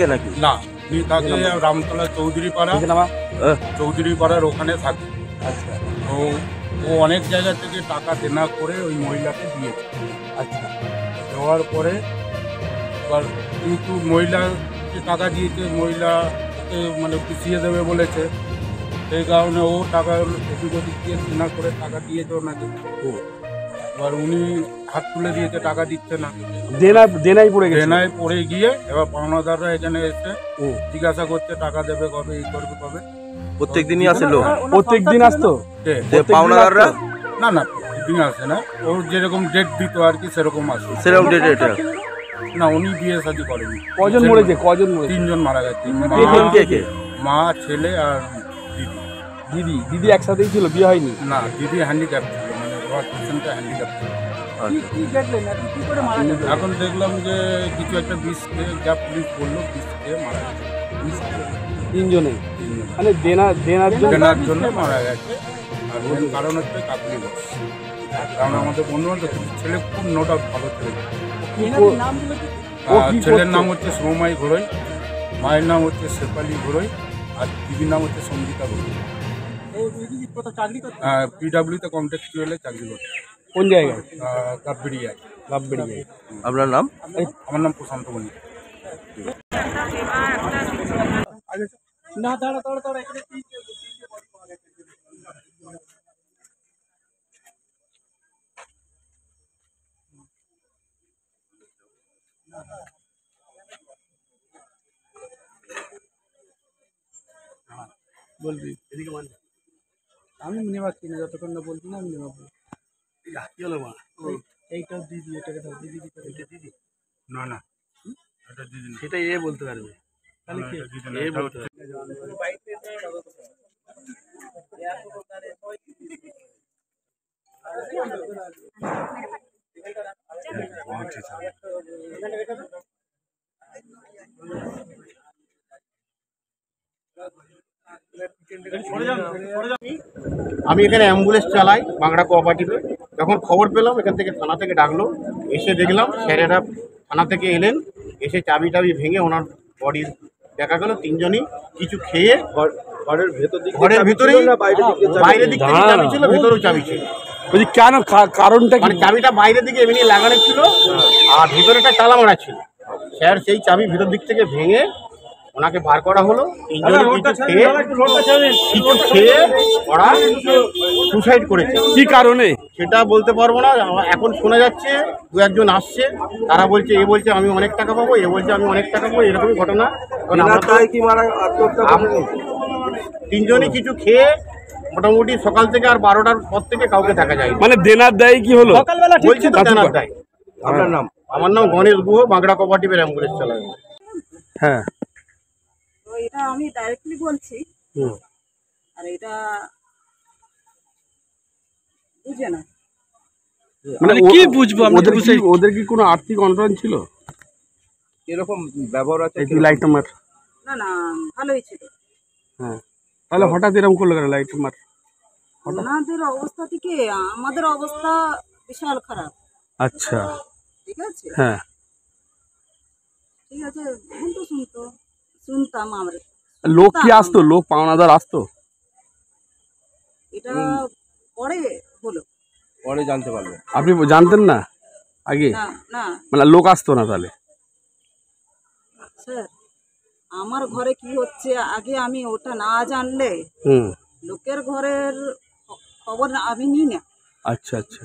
থাকে নাকি? না, উনি থাকে রামতলা চৌধুরী পাড়ার ওখানে থাকে। আচ্ছা তো ও অনেক জায়গা থেকে টাকা দেনা করে ওই মহিলাকে দিয়েছে। আচ্ছা দেওয়ার পরে এবার কিন্তু মহিলাকে টাকা দিয়েছে, মহিলাকে মানে পুষিয়ে দেবে বলেছে, সেই কারণে ও টাকা এদিক ওদিক দিয়ে দেনা করে টাকা দিয়েছে ওনাকে। এবার উনি হাত তুলে দিয়েছে, টাকা দিচ্ছে না, দেনাই পড়ে গেছে। দেনায় পড়ে গিয়ে এবার পাওনাদাররা এখানে এসে জিজ্ঞাসা করছে টাকা দেবে কবে, এই করবে কবে। প্রত্যেক দিনই আসে লোক? প্রত্যেক দিন আসতো? পাওনাদাররা না না, প্রতিদিন আসে না, ওর যেরকম ডেট দিত আর কি সেরকম আসে। সেরকম ডেট এটা না, উনি বিয়ে শাদী করেনি। কজন মরেছে? কজন মরেছে? 3 জন মারা গেছে, মা, ছেলে আর দিদি। দিদি একসাথেই ছিল, বিয়ে হয়নি? না, দিদি হ্যান্ডিক্যাপ ছিল, মানে রড পেশেন্টটা হ্যান্ডিক্যাপ ছিল। এখন দেখলাম যে কিছু একটা বিষ খেয়ে, যা পুলিশ বললো বিষ খেয়ে মারা গেছে। 3 জনে মানে দেনার জন্য মারা গেছে। আর মেন কারণ হচ্ছে কাকলি বস, কারণ আমাদের বন্ধু বান্ধব ছেলে খুব নো ডাউট ভালো ছেলে। ছেলের নাম হচ্ছে শ্রমাই ঘোড়ই, মায়ের নাম হচ্ছে শেফালি ঘোড়ই, আর দিদির নাম হচ্ছে সঙ্গীতা ঘোড়ই। পিডাব্লিউতে কন্ট্রাকচুয়ালে চাকরি করছে। কোন জায়গায়? কাপবেড়িয়ায়। আপনার নাম? আমার নাম প্রশান্ত মণি। বলবি এদিকে মান, আমি নিয়ে পাচ্ছি না, যতক্ষণ না বলছি না আমি নিয়ে পাবো। কি হলো মা? এইটা দিদি, এটাকে দাও। দিদি দিদি না না, এটা দিদি না, সেটা এ বলতে পারবে। তাহলে কি এ বলতে পারবে? আমি এখানে অ্যাম্বুলেন্স চালাই বাংলা কোঅপারেটিভে। যখন খবর পেলাম এখান থেকে থানা থেকে ডাকলো, এসে দেখলাম স্যারেরা থানা থেকে এলেন, এসে চাবি ভেঙে ওনার বডি দেখা গেল। 3 জনই কিছু খেয়ে ঘরের ভেতরেই, বাইরের দিক থেকে চাবি ছিল, ভেতরেও চাবি ছিল। কেন, কারণটা মানে চাবিটা বাইরের দিকে এমনি লাগানো ছিল আর ভিতরেটা তালা মারা ছিল। স্যার সেই চাবি ভিতর দিক থেকে ভেঙে ওনাকে বার করা হলো। 3 জনই কিছু খেয়ে ওরা সুসাইড করেছে। কি কারণে সেটা বলতে পারবো না। এখন শোনা যাচ্ছে 2-1 আসছে, তারা বলছে, এ বলছে আমি অনেক টাকা পাবো, এ বলছে আমি অনেক টাকা পাবো, এরকমই ঘটনা। 3 জনই কিছু খেয়ে মোটামুটি সকাল থেকে আর 12টার পর থেকে কাউকে দেখা যায়। মানে দেনার দায় কি হলো? বলছি তো দেনার দায়। আপনার নাম? আমার নাম গণেশ গুহ, বাংলা কোঅপারেটিভের অ্যাম্বুলেন্স চালাই। হ্যাঁ, তো এটা আমি ডাইরেক্টলি বলছি, আর এটা বুঝে না, মানে কি বুঝবো? ওদের কি কোনো আর্থিক অনটন ছিল? এরকম ব্যবহার আছে? লাইট মার না না, ভালোই ছিল। হ্যাঁ, তাহলে হঠাৎ এরকম করলো কেন লাইট মার? ওনাদের অবস্থা থেকে আমাদের অবস্থা বিশাল খারাপ। আচ্ছা, ঠিক আছে, হ্যাঁ, ঠিক আছে, শুনতাম আমরা। লোক কি আসতো? লোক পাওনাদার আসতো? এটা পরে হলো, পরে জানতে পারবে। আপনি জানতেন না আগে? না না মানে লোক আসতো না তাহলে? স্যার, আমার ঘরে কি হচ্ছে আগে আমি ওটা না জানলে লোকের ঘরের খবর আমি নিই না। আচ্ছা আচ্ছা।